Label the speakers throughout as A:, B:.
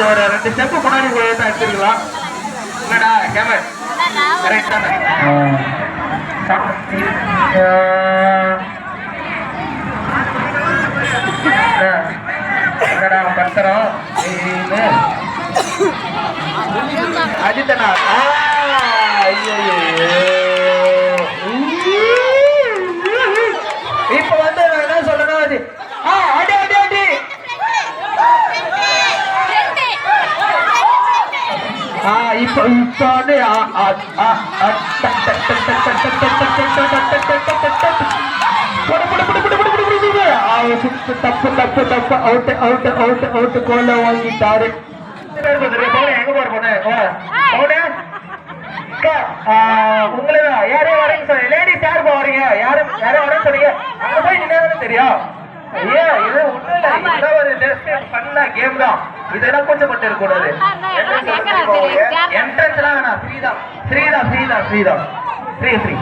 A: கொஞ்சம் ஒரு 2 ஸ்டெப் முன்னாடி எடுத்துக்கலாம். என்னடா கேமர் கரெக்டா என்னடா பத்திரம் அஜித்தனா இப்ப வந்து என்ன சொல்லணும் அது அடி அடி அடி இப்ப வந்து தப்பு தப்பு தப்பு அவுட் அவுட் அவுட் அவுட் கோல வாங்கிட்டாரு. எங்க போற உங்களே யாரையும் வரீங்க சொல்லி லேடிஸ் யாரு போறீங்க யாரும் யாரும் வரேன்னு சொன்னீங்க அங்க போய் நின்னாதானே தெரியும். ஐயா இது ஒண்ணும் இல்ல இதெல்லாம் ஒரு ஜஸ்ட் பண்ண கேம் தான். இதெல்லாம் கொஞ்சம் மட்டும் இருக்கக்கூடாது. என்ட்ரன்ஸ் எல்லாம் வேணாம் ஃப்ரீதான் ஃப்ரீதான் ஃப்ரீதான் ஃப்ரீதான் ஃப்ரீ ஃப்ரீ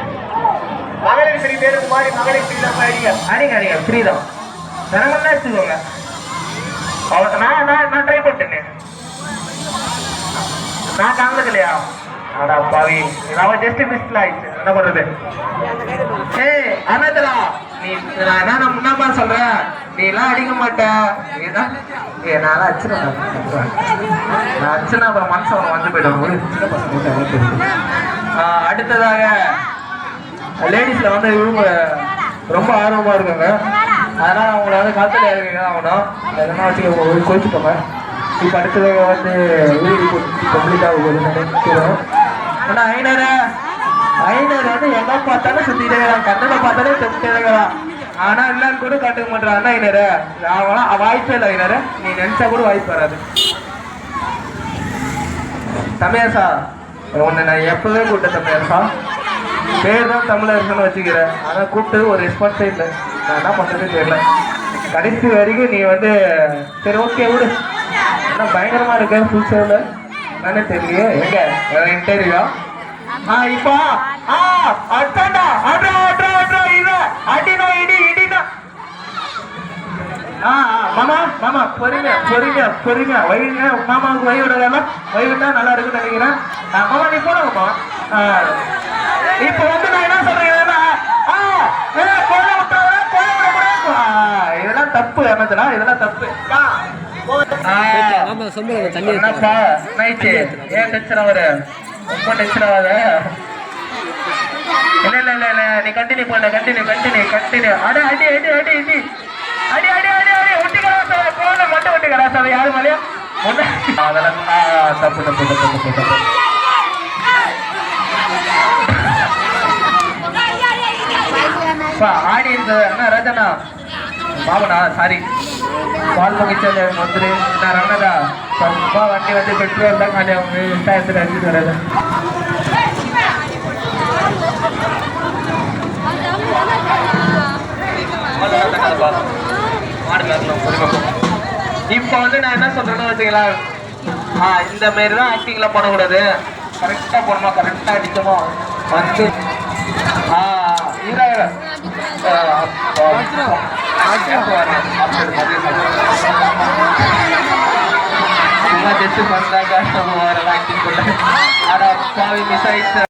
A: மகளிர் ஃப்ரீ பேருக்கு மாதிரி மகளிர் ஃப்ரீ தான் அடிங்க அடிங்க அடிங்க ஃப்ரீதான் தினமெல்லாம் வச்சுக்கோங்க. நான் ட்ரை பண்ணிட்டேன் நான் காணது இல்லையா அடா பாவி நான் ஜஸ்ட் மிஸ்ல ஆயிடுச்சு என்ன பண்றது. ஏய் அனந்தரா நீ நான் முன்னமா சொல்றேன் நீ எல்லாம் அடிக்க மாட்ட நீதான் நான் அச்சுனா நான் அச்சுனா அப்புறம் மனசு வந்து போயிடுவாங்க. அடுத்ததாக லேடிஸ்ல வந்து இவங்க ரொம்ப ஆர்வமா இருக்காங்க. அதனால அவங்கள வந்து காலத்துல இறங்க ஆகணும். எதனா வச்சு கோச்சுக்கோங்க. இப்போ அடுத்ததாக வந்து கம்ப்ளீட் ஆக போகுது நினைக்கிறோம். ஆனா ஐநூறு வந்து எங்க பார்த்தாலும் சுத்திட்டே இருக்கிறான். கண்ணனை பார்த்தாலே சுத்திட்டே இருக்கிறான். ஆனா எல்லாரும் கூட கட்டுக்க மாட்டான். அண்ணா ஐநூறு அவங்களாம் வாய்ப்பே இல்லை. ஐநூறு நீ நினைச்சா கூட வாய்ப்பு வராது. தமிழரசா உன்னை நான் எப்பவே கூப்பிட்டேன். தமிழரசா பேர் தான் தமிழரசன்னு வச்சுக்கிறேன். ஆனா கூப்பிட்டு ஒரு ரெஸ்பான்ஸே இல்லை. நான் என்ன பண்றதுன்னு தெரியல. கடைசி வரைக்கும் நீ வந்து சரி ஓகே விடு ஏன்னா பயங்கரமா இருக்க ஃபுல் சேவ்ல நானே தெரியலையே எங்க இன்டர்வியூ இப்போ அட்டாண்டா அட்ரா அட்ரா அட்ரா இது அடினோ இடி இடினா மாமா மாமா பொறுமையா பொறுமையா பொறுமையா வயிறுங்க மாமாவுக்கு வழி விடலாம். வழி விட்டா நல்லா இருக்குன்னு நினைக்கிறேன். மாமா நீ போனோம்மா. இப்போ வந்து நான் என்ன சொல்றேன்னா இதெல்லாம் தப்பு என்னதுனா இதெல்லாம் தப்பு. ஏன் டென்ஷன் ஆகுற ரொம்ப டென்ஷன் ஆகாத. இல்ல இல்ல இல்ல இல்ல நீ கண்டினியூ பண்ண கண்டினியூ கண்டினியூ கண்டினியூ அடி அடி அடி அடி அடி அடி அடி அடி அடி ஒட்டி கராசாவை போன மட்டும் ஒட்டி கராசாவை யாரு மேலேயா அதெல்லாம் தப்பு தப்பு தப்பு தப்பு தப்பு. ஆடி இருந்தது அண்ணா ராஜண்ணா பாவனா சாரி பால் பகிச்சல் வந்துரு நான் ரன்னதா ரொம்ப வண்டி வந்து பெட்ரோல் தான் காலி அவங்க விவசாயத்தில் அடிச்சுட்டு வர்றது. இப்போ வந்து நான் என்ன சொல்றேன்னு வச்சுங்களா இந்த மாரி தான் ஆக்டிங்ல பண்ணக்கூடாது. கரெக்டா போனோமா கரெக்டா அடிச்சோமா வந்து சும்மா ஜஸ்ட் பண்ணாங்க ஆக்டிங் பண்ண. ஆனா பாவி மிஸ் ஆயிடுச்சு.